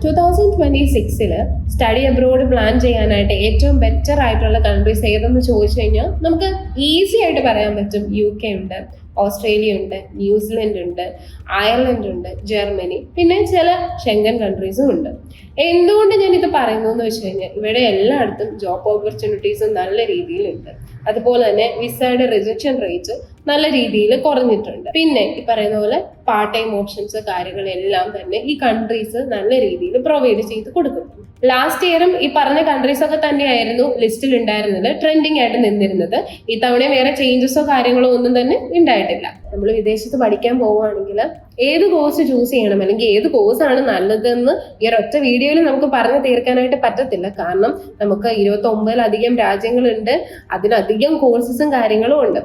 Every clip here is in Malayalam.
2026 സ്റ്റഡി അബ്രോഡ് പ്ലാൻ ചെയ്യാനായിട്ട് ഏറ്റവും ബെറ്റർ ആയിട്ടുള്ള കൺട്രീസ് ഏതെന്ന് ചോദിച്ചു കഴിഞ്ഞാൽ നമുക്ക് ഈസി ആയിട്ട് പറയാൻ പറ്റും. UK ഉണ്ട്, ഓസ്ട്രേലിയ ഉണ്ട്, ന്യൂസിലൻഡ് ഉണ്ട്, അയർലൻഡ് ഉണ്ട്, ജർമ്മനി, പിന്നെ ചില ഷെങ്കൻ കൺട്രീസും ഉണ്ട്. എന്തുകൊണ്ട് ഞാൻ ഇത് പറയുന്നു എന്ന് വെച്ച് കഴിഞ്ഞാൽ ഇവിടെ എല്ലായിടത്തും ജോബ് ഓപ്പർച്യൂണിറ്റീസും നല്ല രീതിയിലുണ്ട്. അതുപോലെ തന്നെ വിസയുടെ റിജക്ഷൻ റേറ്റ് നല്ല രീതിയിൽ കുറഞ്ഞിട്ടുണ്ട്. പിന്നെ ഈ പറയുന്ന പോലെ പാർട്ട് ടൈം ഓപ്ഷൻസ് കാര്യങ്ങളെല്ലാം തന്നെ ഈ കൺട്രീസ് നല്ല രീതിയിൽ പ്രൊവൈഡ് ചെയ്ത് കൊടുക്കുന്നു. ലാസ്റ്റ് ഇയറും ഈ പറഞ്ഞ കൺട്രീസ് ഒക്കെ തന്നെയായിരുന്നു ലിസ്റ്റിൽ ഉണ്ടായിരുന്നത്, ട്രെൻഡിങ് ആയിട്ട് നിന്നിരുന്നത്. ഈ തവണ വേറെ ചേഞ്ചസോ കാര്യങ്ങളോ ഒന്നും തന്നെ ഉണ്ടായിട്ടില്ല. നമ്മൾ വിദേശത്ത് പഠിക്കാൻ പോവുകയാണെങ്കിൽ ഏത് കോഴ്സ് ചൂസ് ചെയ്യണം അല്ലെങ്കിൽ ഏത് കോഴ്സാണ് നല്ലതെന്ന് ഈ ഒരൊറ്റ വീഡിയോയിൽ നമുക്ക് പറഞ്ഞു തീർക്കാനായിട്ട് പറ്റത്തില്ല. കാരണം നമുക്ക് 29-ലധികം രാജ്യങ്ങളുണ്ട്, അതിലധികം കോഴ്സസും കാര്യങ്ങളും ഉണ്ട്.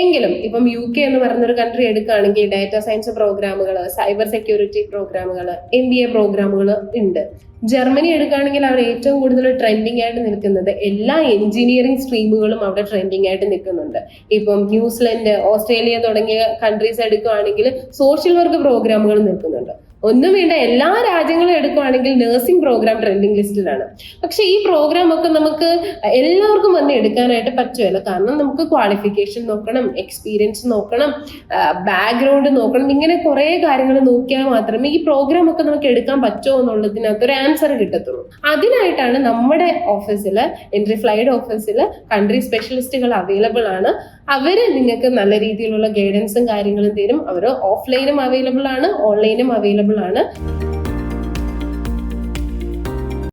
എങ്കിലും ഇപ്പം UK എന്ന് പറയുന്നൊരു കൺട്രി എടുക്കുകയാണെങ്കിൽ ഡാറ്റാ സയൻസ് പ്രോഗ്രാമുകൾ, സൈബർ സെക്യൂരിറ്റി പ്രോഗ്രാമുകൾ, MBA പ്രോഗ്രാമുകൾ ഉണ്ട്. ജർമ്മനി എടുക്കുകയാണെങ്കിൽ അവിടെ ഏറ്റവും കൂടുതൽ ട്രെൻഡിങ് ആയിട്ട് നിൽക്കുന്നത് എല്ലാ എഞ്ചിനീയറിംഗ് സ്ട്രീമുകളും അവിടെ ട്രെൻഡിങ് ആയിട്ട് നിൽക്കുന്നുണ്ട്. ഇപ്പം ന്യൂസിലൻഡ്, ഓസ്ട്രേലിയ തുടങ്ങിയ കൺട്രീസ് എടുക്കുകയാണെങ്കിൽ സോഷ്യൽ വർക്ക് പ്രോഗ്രാമുകൾ നിൽക്കുന്നുണ്ട്. ഒന്നും വേണ്ട, എല്ലാ രാജ്യങ്ങളും എടുക്കുകയാണെങ്കിൽ നഴ്സിംഗ് പ്രോഗ്രാം ട്രെൻഡിങ് ലിസ്റ്റിലാണ്. പക്ഷെ ഈ പ്രോഗ്രാം ഒക്കെ നമുക്ക് എല്ലാവർക്കും വന്ന് എടുക്കാനായിട്ട് പറ്റുമല്ലോ. കാരണം നമുക്ക് ക്വാളിഫിക്കേഷൻ നോക്കണം, എക്സ്പീരിയൻസ് നോക്കണം, ബാക്ക്ഗ്രൗണ്ട് നോക്കണം, ഇങ്ങനെ കുറെ കാര്യങ്ങൾ നോക്കിയാൽ മാത്രമേ ഈ പ്രോഗ്രാം ഒക്കെ നമുക്ക് എടുക്കാൻ പറ്റുമോ എന്നുള്ളതിനകത്ത് ഒരു ആൻസർ കിട്ടത്തുള്ളൂ. അതിനായിട്ടാണ് നമ്മുടെ ഓഫീസിൽ, എൻട്രി ഫ്ലൈഡ് ഓഫീസിൽ കൺട്രി സ്പെഷ്യലിസ്റ്റുകൾ അവൈലബിൾ ആണ്. അവര് നിങ്ങൾക്ക് നല്ല രീതിയിലുള്ള ഗൈഡൻസും കാര്യങ്ങളും തരും. അവർ ഓഫ്ലൈനും അവൈലബിൾ ആണ്, ഓൺലൈനും അവൈലബിൾ ആണ്.